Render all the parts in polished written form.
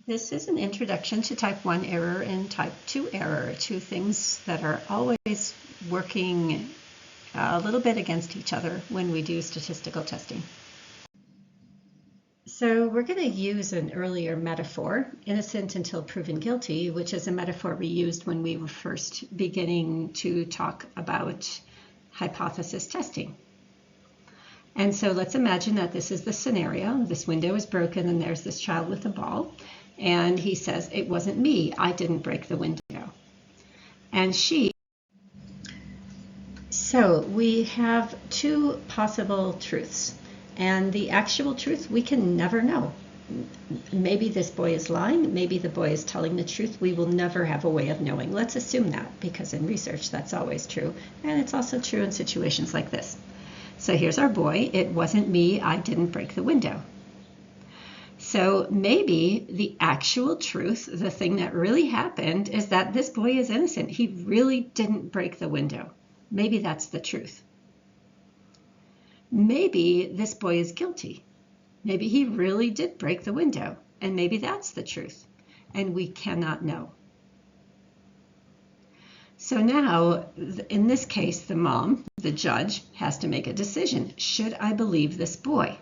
This is an introduction to type 1 error and type 2 error, two things that are always working a little bit against each other when we do statistical testing. So we're going to use an earlier metaphor, innocent until proven guilty, which is a metaphor we used when we were first beginning to talk about hypothesis testing. And so let's imagine that this is the scenario. This window is broken and there's this child with a ball. And he says, "It wasn't me, I didn't break the window." And so we have two possible truths. And the actual truth, we can never know. Maybe this boy is lying, maybe the boy is telling the truth. We will never have a way of knowing. Let's assume that, because in research that's always true. And it's also true in situations like this. So here's our boy. "It wasn't me, I didn't break the window." So maybe the actual truth, the thing that really happened, is that this boy is innocent. He really didn't break the window. Maybe that's the truth. Maybe this boy is guilty. Maybe he really did break the window, and maybe that's the truth, and we cannot know. So now, in this case, the mom, the judge, has to make a decision. Should I believe this boy?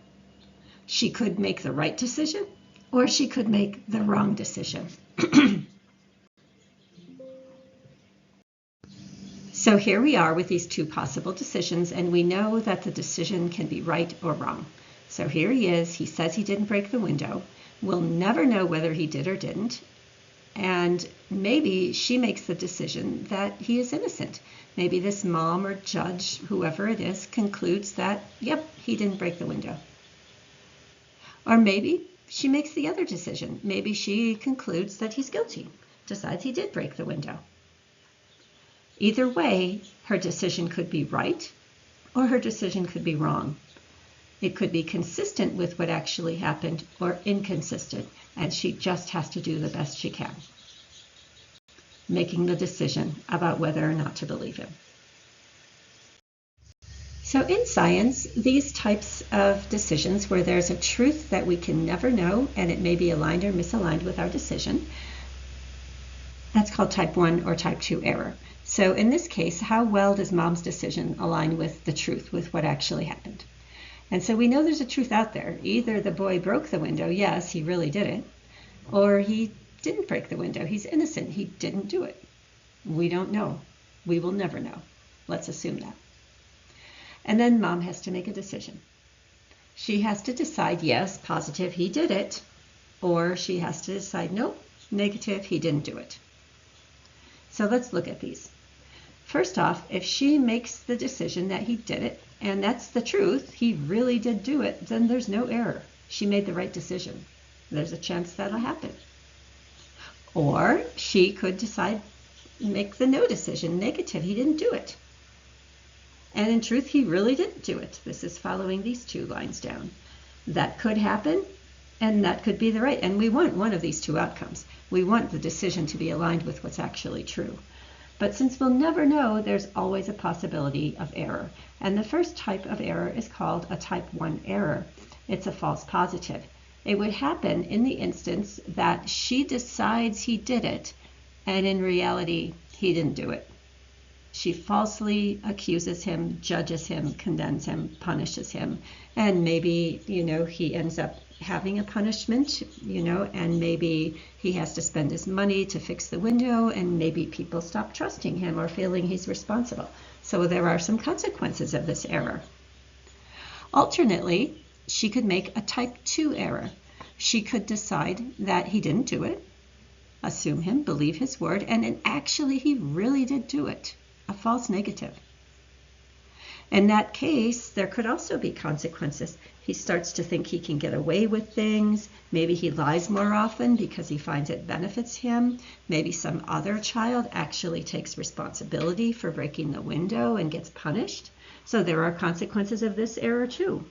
She could make the right decision, or she could make the wrong decision. So here we are with these two possible decisions, and we know that the decision can be right or wrong. So here he is, he says he didn't break the window. We'll never know whether he did or didn't. And maybe she makes the decision that he is innocent. Maybe this mom or judge, whoever it is, concludes that, yep, he didn't break the window. Or maybe she makes the other decision. Maybe she concludes that he's guilty, decides he did break the window. Either way, her decision could be right or her decision could be wrong. It could be consistent with what actually happened or inconsistent, and she just has to do the best she can, making the decision about whether or not to believe him. So in science, these types of decisions where there's a truth that we can never know and it may be aligned or misaligned with our decision, that's called type 1 or type 2 error. So in this case, how well does mom's decision align with the truth, with what actually happened? And so we know there's a truth out there. Either the boy broke the window, yes, he really did it, or he didn't break the window, he's innocent, he didn't do it. We don't know. We will never know. Let's assume that. And then mom has to make a decision. She has to decide, yes, positive, he did it, or she has to decide, nope, negative, he didn't do it. So let's look at these. First off, if she makes the decision that he did it, and that's the truth, he really did do it, then there's no error. She made the right decision. There's a chance that'll happen. Or she could decide, make the no decision, negative, he didn't do it. And in truth, he really didn't do it. This is following these two lines down. That could happen, and that could be the right. And we want one of these two outcomes. We want the decision to be aligned with what's actually true. But since we'll never know, there's always a possibility of error. And the first type of error is called a type 1 error. It's a false positive. It would happen in the instance that she decides he did it, and in reality, he didn't do it. She falsely accuses him, judges him, condemns him, punishes him, and maybe, he ends up having a punishment, and maybe he has to spend his money to fix the window, and maybe people stop trusting him or feeling he's responsible. So there are some consequences of this error. Alternately, she could make a type 2 error. She could decide that he didn't do it, assume him, believe his word, and then actually he really did do it. A false negative. In that case, there could also be consequences. He starts to think he can get away with things. Maybe he lies more often because he finds it benefits him. Maybe some other child actually takes responsibility for breaking the window and gets punished. So there are consequences of this error too.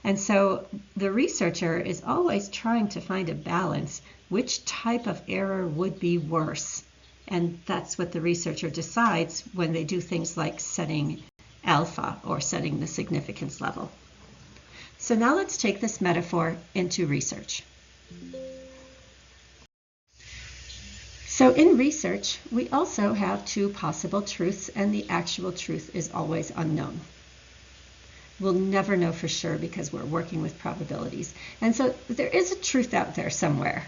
And so the researcher is always trying to find a balance. Which type of error would be worse? And that's what the researcher decides when they do things like setting alpha or setting the significance level. So now let's take this metaphor into research. So in research, we also have two possible truths, and the actual truth is always unknown. We'll never know for sure because we're working with probabilities. And so there is a truth out there somewhere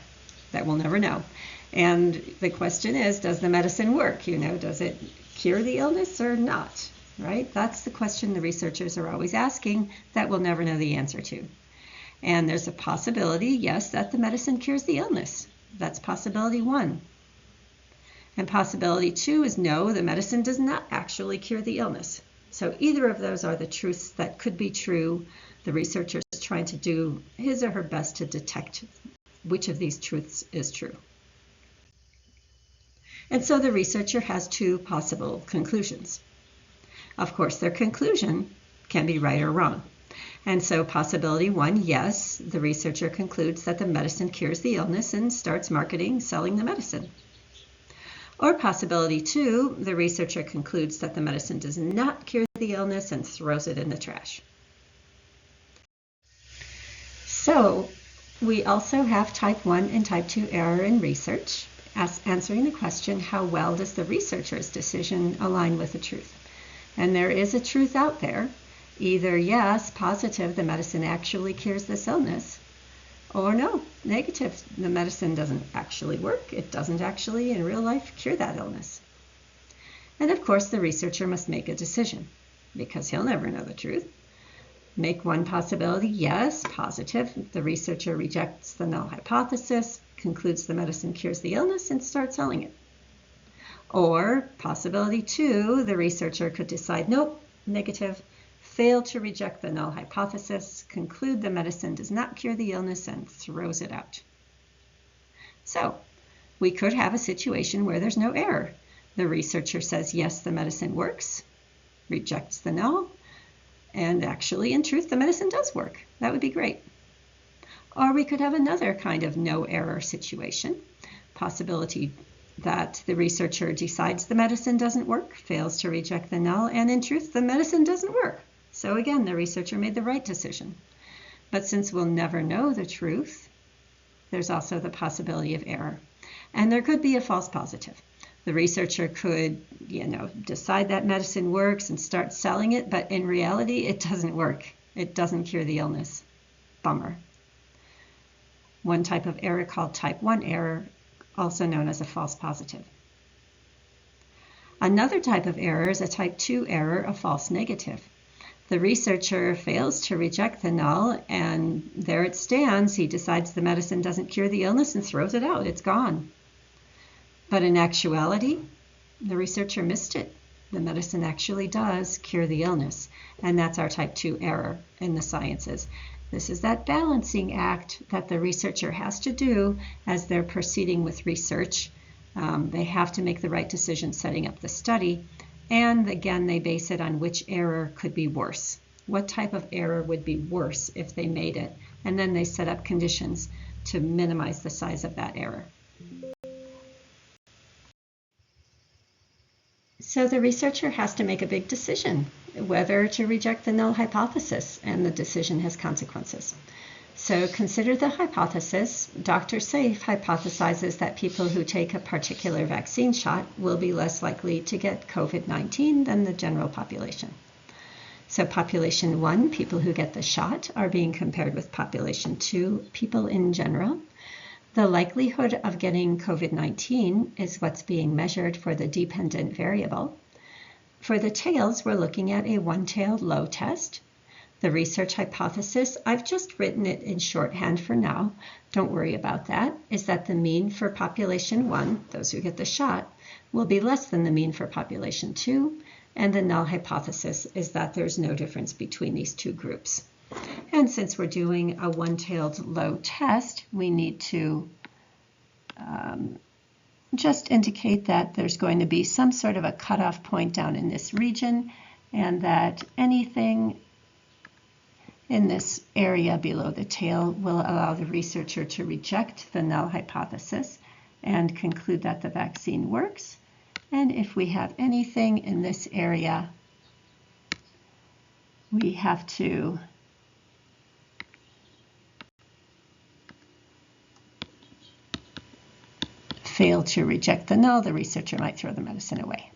that we'll never know. And the question is, does the medicine work? Does it cure the illness or not? Right? That's the question the researchers are always asking that we'll never know the answer to. And there's a possibility, yes, that the medicine cures the illness. That's possibility 1. And possibility 2 is no, the medicine does not actually cure the illness. So either of those are the truths that could be true. The researcher is trying to do his or her best to detect which of these truths is true. And so the researcher has two possible conclusions. Of course, their conclusion can be right or wrong. And so possibility 1, yes, the researcher concludes that the medicine cures the illness and starts marketing, selling the medicine. Or possibility 2, the researcher concludes that the medicine does not cure the illness and throws it in the trash. So we also have type 1 and type 2 error in research, answering the question, how well does the researcher's decision align with the truth? And there is a truth out there, either yes, positive, the medicine actually cures this illness, or no, negative, the medicine doesn't actually work. It doesn't actually, in real life, cure that illness. And of course, the researcher must make a decision, because he'll never know the truth. Make one possibility, yes, positive. The researcher rejects the null hypothesis, concludes the medicine cures the illness, and starts selling it. Or possibility 2, the researcher could decide, nope, negative, fail to reject the null hypothesis, conclude the medicine does not cure the illness, and throws it out. So we could have a situation where there's no error. The researcher says, yes, the medicine works, rejects the null, and actually, in truth, the medicine does work. That would be great. Or we could have another kind of no error situation. Possibility that the researcher decides the medicine doesn't work, fails to reject the null, and in truth, the medicine doesn't work. So again, the researcher made the right decision. But since we'll never know the truth, there's also the possibility of error. And there could be a false positive. The researcher could, decide that medicine works and start selling it, but in reality, it doesn't work. It doesn't cure the illness. Bummer. One type of error called type 1 error, also known as a false positive. Another type of error is a type 2 error, a false negative. The researcher fails to reject the null, and there it stands. He decides the medicine doesn't cure the illness and throws it out. It's gone. But in actuality, the researcher missed it. The medicine actually does cure the illness, and that's our type 2 error in the sciences. This is that balancing act that the researcher has to do as they're proceeding with research. They have to make the right decision setting up the study, and again, they base it on which error could be worse. What type of error would be worse if they made it? And then they set up conditions to minimize the size of that error. So the researcher has to make a big decision whether to reject the null hypothesis, and the decision has consequences. So consider the hypothesis. Dr. Safe hypothesizes that people who take a particular vaccine shot will be less likely to get COVID-19 than the general population. So population 1, people who get the shot, are being compared with population 2, people in general. The likelihood of getting COVID-19 is what's being measured for the dependent variable. For the tails, we're looking at a one-tailed low test. The research hypothesis, I've just written it in shorthand for now, don't worry about that, is that the mean for population 1, those who get the shot, will be less than the mean for population 2, and the null hypothesis is that there's no difference between these two groups. And since we're doing a one-tailed low test, we need to just indicate that there's going to be some sort of a cutoff point down in this region, and that anything in this area below the tail will allow the researcher to reject the null hypothesis and conclude that the vaccine works. And if we have anything in this area, we have to fail to reject the null, the researcher might throw the medicine away.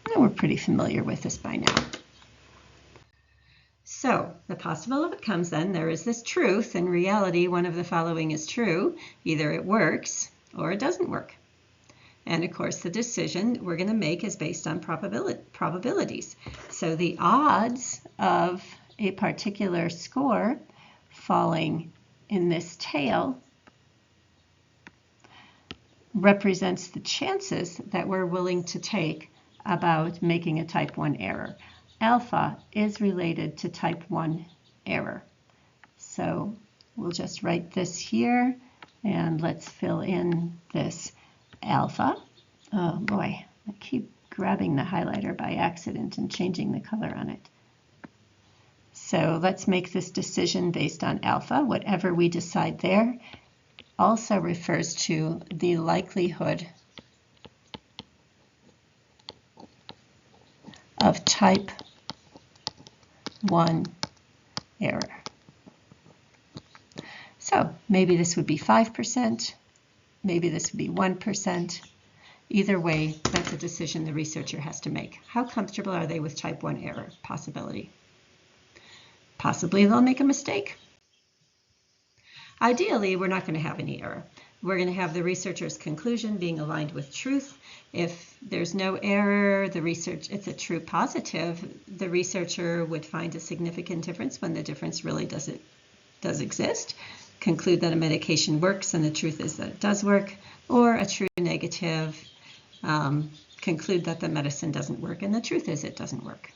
And we're pretty familiar with this by now. So the possible outcomes then, there is this truth. In reality, one of the following is true. Either it works or it doesn't work. And of course, the decision we're going to make is based on probabilities. So the odds of a particular score falling in this tail represents the chances that we're willing to take about making a type 1 error. Alpha is related to type 1 error. So we'll just write this here, and let's fill in this alpha. Oh boy, I keep grabbing the highlighter by accident and changing the color on it. So let's make this decision based on alpha. Whatever we decide there also refers to the likelihood of type 1 error. So maybe this would be 5%, maybe this would be 1%. Either way, that's a decision the researcher has to make. How comfortable are they with type 1 error possibility? Possibly they'll make a mistake. Ideally, we're not going to have any error. We're going to have the researcher's conclusion being aligned with truth. If there's no error, it's a true positive, the researcher would find a significant difference when the difference really does exist, conclude that a medication works and the truth is that it does work, or a true negative, conclude that the medicine doesn't work and the truth is it doesn't work.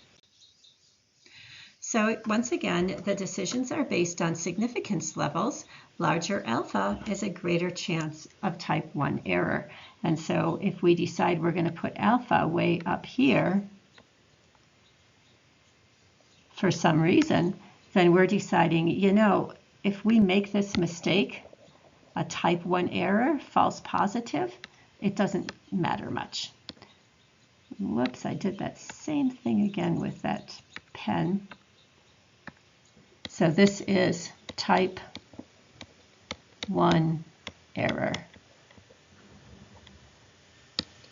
So once again, the decisions are based on significance levels. Larger alpha is a greater chance of type 1 error. And so if we decide we're going to put alpha way up here for some reason, then we're deciding, if we make this mistake, a type 1 error, false positive, it doesn't matter much. Whoops, I did that same thing again with that pen. So this is type 1 error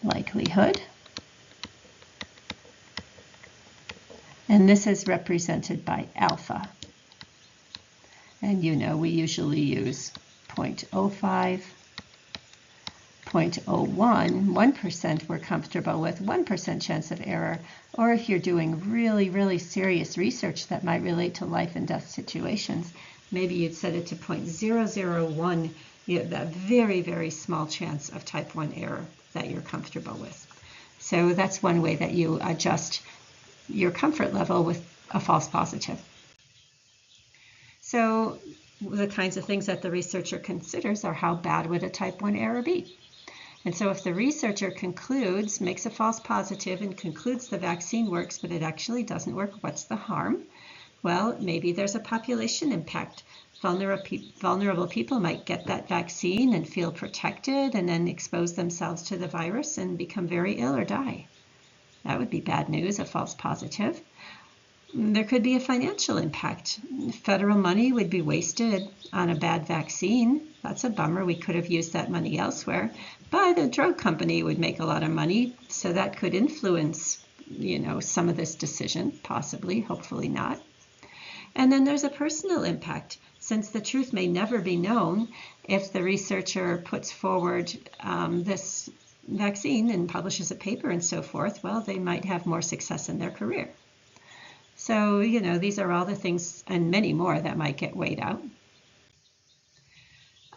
likelihood. And this is represented by alpha. And we usually use 0.05, 0.01, 1% we're comfortable with, 1% chance of error. Or if you're doing really, really serious research that might relate to life and death situations, maybe you'd set it to 0.001, that very, very small chance of type 1 error that you're comfortable with. So that's one way that you adjust your comfort level with a false positive. So the kinds of things that the researcher considers are how bad would a type 1 error be? And so if the researcher makes a false positive and concludes the vaccine works, but it actually doesn't work, what's the harm? Well, maybe there's a population impact. Vulnerable people might get that vaccine and feel protected and then expose themselves to the virus and become very ill or die. That would be bad news, a false positive. There could be a financial impact. Federal money would be wasted on a bad vaccine. That's a bummer. We could have used that money elsewhere. But the drug company would make a lot of money, so that could influence, some of this decision, possibly, hopefully not. And then there's a personal impact. Since the truth may never be known, if the researcher puts forward this vaccine and publishes a paper and so forth, well, they might have more success in their career. So, these are all the things and many more that might get weighed out.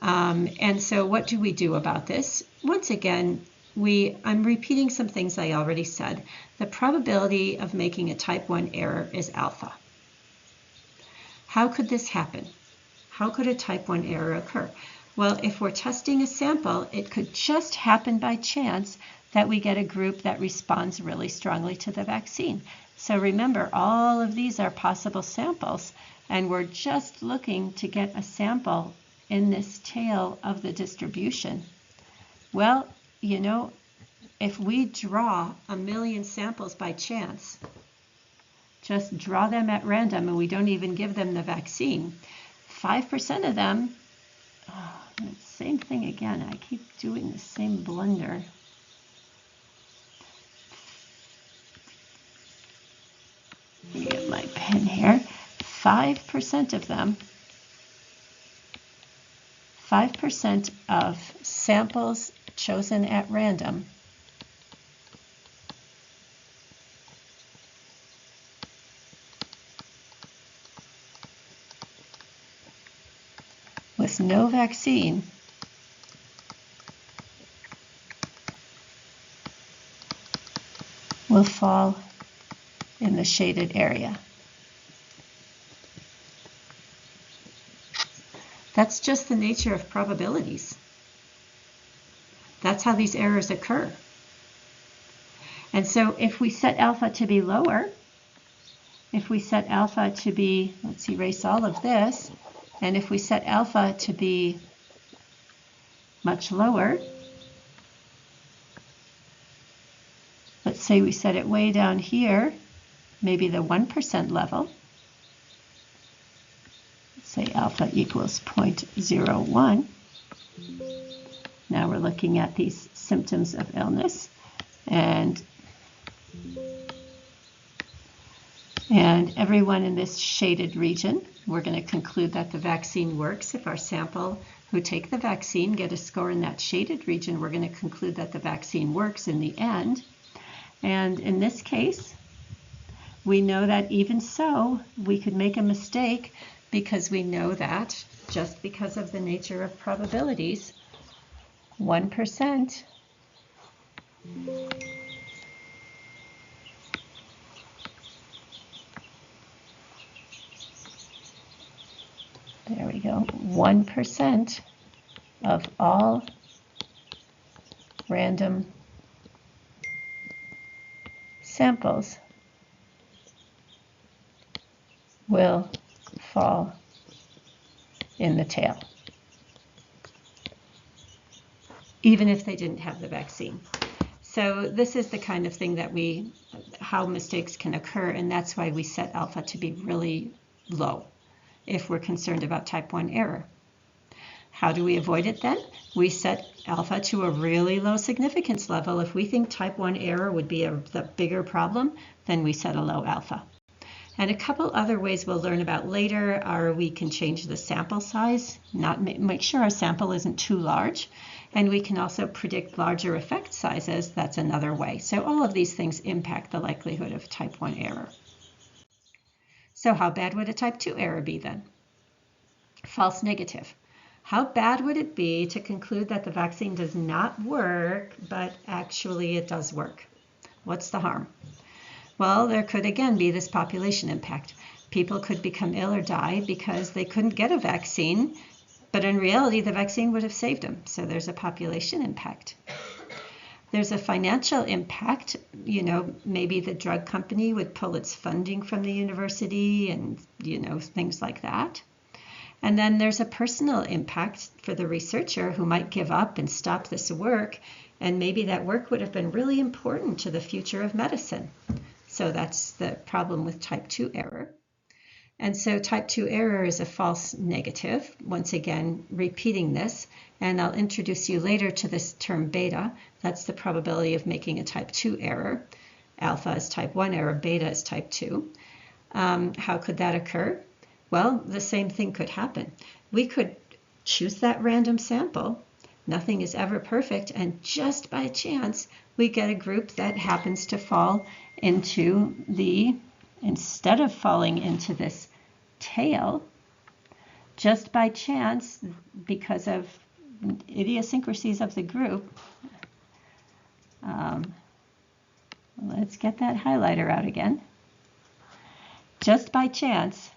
And so what do we do about this? Once again, I'm repeating some things I already said. The probability of making a type 1 error is alpha. How could this happen? How could a type 1 error occur? Well, if we're testing a sample, it could just happen by chance that we get a group that responds really strongly to the vaccine. So remember, all of these are possible samples, and we're just looking to get a sample in this tail of the distribution. Well, if we draw 1 million samples by chance, just draw them at random and we don't even give them the vaccine, 5% of them Same thing again. I keep doing the same blunder. Let me get my pen here. 5% of them, 5% of samples chosen at random with no vaccine will fall in the shaded area. That's just the nature of probabilities. That's how these errors occur. And so if we set alpha to be lower, if we set alpha to be, let's erase all of this, and if we set alpha to be much lower, let's say we set it way down here, maybe the 1% level. Let's say alpha equals 0.01. Now we're looking at these symptoms of illness, and everyone in this shaded region, we're going to conclude that the vaccine works. If our sample who take the vaccine get a score in that shaded region, we're going to conclude that the vaccine works in the end. And in this case, we know that even so, we could make a mistake because we know that just because of the nature of probabilities, 1% there we go, 1% of all random samples will fall in the tail, even if they didn't have the vaccine. So this is the kind of thing that how mistakes can occur, and that's why we set alpha to be really low if we're concerned about type 1 error. How do we avoid it then? We set alpha to a really low significance level. If we think type 1 error would be the bigger problem, then we set a low alpha. And a couple other ways we'll learn about later are we can change the sample size, make sure our sample isn't too large, and we can also predict larger effect sizes. That's another way. So all of these things impact the likelihood of type 1 error. So how bad would a type 2 error be then? False negative. How bad would it be to conclude that the vaccine does not work, but actually it does work? What's the harm? Well, there could again be this population impact. People could become ill or die because they couldn't get a vaccine, but in reality the vaccine would have saved them. So there's a population impact. There's a financial impact. Maybe the drug company would pull its funding from the university and, things like that. And then there's a personal impact for the researcher who might give up and stop this work. And maybe that work would have been really important to the future of medicine. So that's the problem with type 2 error. And so type 2 error is a false negative. Once again, repeating this, and I'll introduce you later to this term beta. That's the probability of making a type 2 error. Alpha is type 1 error, beta is type 2. How could that occur? Well, the same thing could happen. We could choose that random sample. Nothing is ever perfect, and just by chance, we get a group that happens to fall into instead of falling into this tail, just by chance, because of idiosyncrasies of the group. Let's get that highlighter out again. Just by chance,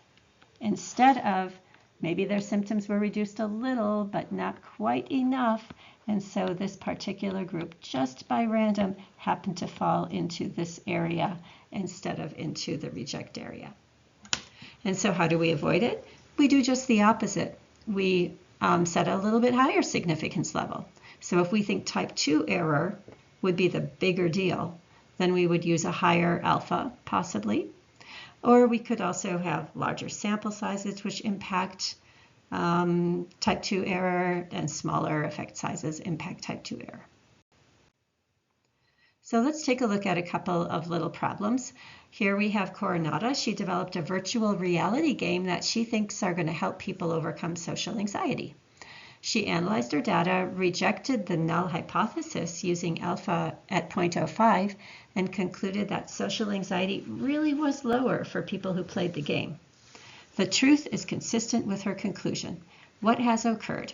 instead of maybe their symptoms were reduced a little, but not quite enough, and so this particular group, just by random, happened to fall into this area instead of into the reject area. And so how do we avoid it? We do just the opposite. We set a little bit higher significance level. So if we think type 2 error would be the bigger deal, then we would use a higher alpha, possibly. Or we could also have larger sample sizes, which impact type 2 error, and smaller effect sizes impact type 2 error. So let's take a look at a couple of little problems. Here we have Coronata. She developed a virtual reality game that she thinks are going to help people overcome social anxiety. She analyzed her data, rejected the null hypothesis using alpha at 0.05, and concluded that social anxiety really was lower for people who played the game. The truth is consistent with her conclusion. What has occurred?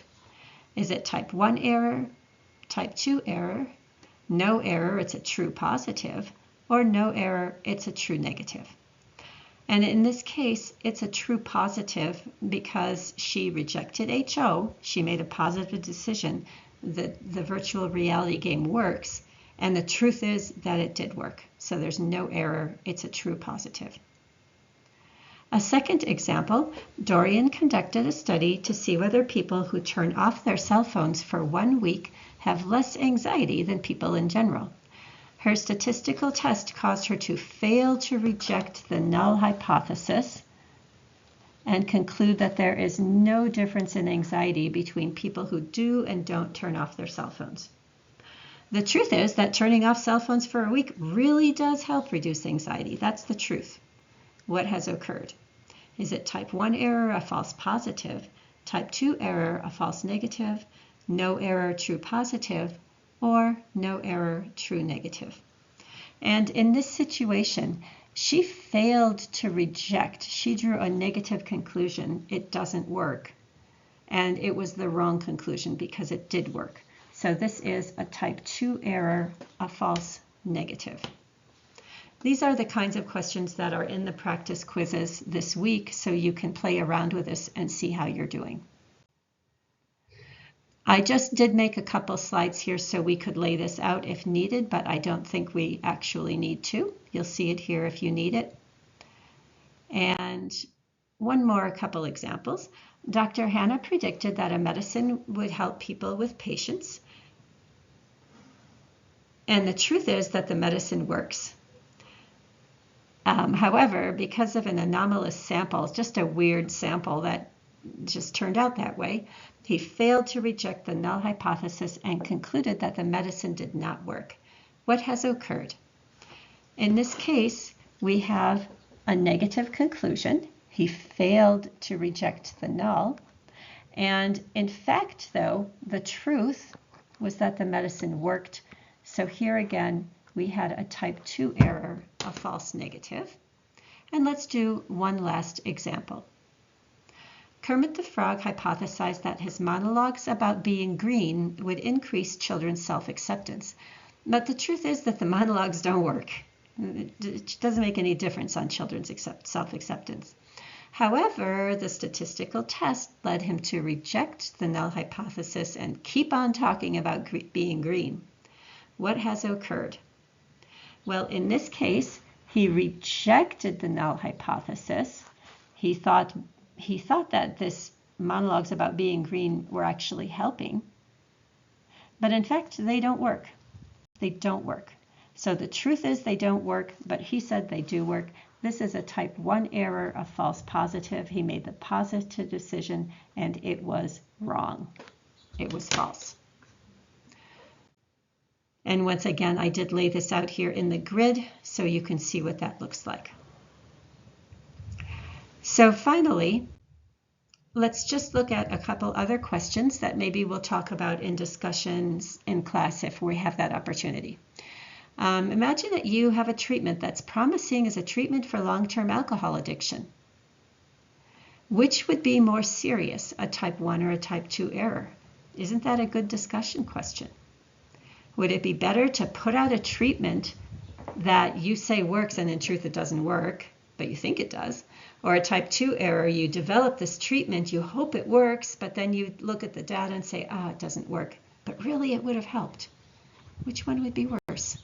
Is it type 1 error, type 2 error, no error, it's a true positive, or no error, it's a true negative? And in this case, it's a true positive because she rejected HO. She made a positive decision that the virtual reality game works. And the truth is that it did work. So there's no error. It's a true positive. A second example, Dorian conducted a study to see whether people who turn off their cell phones for 1 week have less anxiety than people in general. Her statistical test caused her to fail to reject the null hypothesis and conclude that there is no difference in anxiety between people who do and don't turn off their cell phones. The truth is that turning off cell phones for a week really does help reduce anxiety. That's the truth. What has occurred? Is it type 1 error, a false positive, type 2 error, a false negative, no error, true positive, or no error, true negative? And in this situation, she failed to reject. She drew a negative conclusion. It doesn't work. And it was the wrong conclusion because it did work. So this is a type 2 error, a false negative. These are the kinds of questions that are in the practice quizzes this week, so you can play around with this and see how you're doing. I just did make a couple slides here so we could lay this out if needed, but I don't think we actually need to. You'll see it here if you need it. And one more couple examples. Dr. Hanna predicted that a medicine would help people with patience. And the truth is that the medicine works. However, because of an anomalous sample, just a weird sample that just turned out that way, he failed to reject the null hypothesis and concluded that the medicine did not work. What has occurred? In this case, we have a negative conclusion. He failed to reject the null. And in fact, though, the truth was that the medicine worked. So here again, we had a type 2 error, a false negative. And let's do one last example. Kermit the Frog hypothesized that his monologues about being green would increase children's self-acceptance. But the truth is that the monologues don't work. It doesn't make any difference on children's self-acceptance. However, the statistical test led him to reject the null hypothesis and keep on talking about being green. What has occurred? Well, in this case, he rejected the null hypothesis. He thought that this monologues about being green were actually helping. But in fact, they don't work. They don't work. So the truth is they don't work, but he said they do work. This is a type 1 error, a false positive. He made the positive decision, and it was wrong. It was false. And once again, I did lay this out here in the grid so you can see what that looks like. So finally, let's just look at a couple other questions that maybe we'll talk about in discussions in class if we have that opportunity. Imagine that you have a treatment that's promising as a treatment for long-term alcohol addiction. Which would be more serious, a type 1 or a type 2 error? Isn't that a good discussion question? Would it be better to put out a treatment that you say works and in truth it doesn't work, but you think it does? Or a type 2 error, you develop this treatment, you hope it works, but then you look at the data and say, it doesn't work, but really it would have helped. Which one would be worse?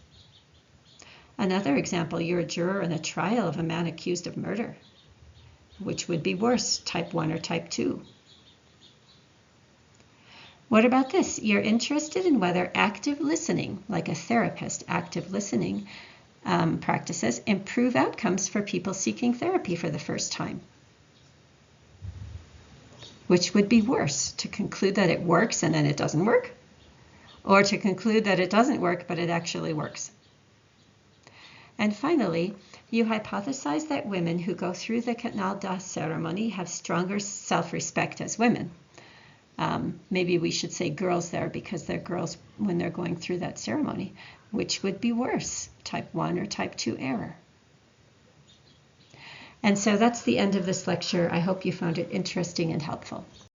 Another example, you're a juror in a trial of a man accused of murder. Which would be worse, type 1 or type 2? What about this? You're interested in whether active listening, like a therapist, active listening practices improve outcomes for people seeking therapy for the first time. Which would be worse, to conclude that it works and then it doesn't work, or to conclude that it doesn't work but it actually works? And finally, you hypothesize that women who go through the Canal d'As ceremony have stronger self-respect as women. Maybe we should say girls there because they're girls when they're going through that ceremony. Which would be worse, type 1 or type 2 error? And so that's the end of this lecture. I hope you found it interesting and helpful.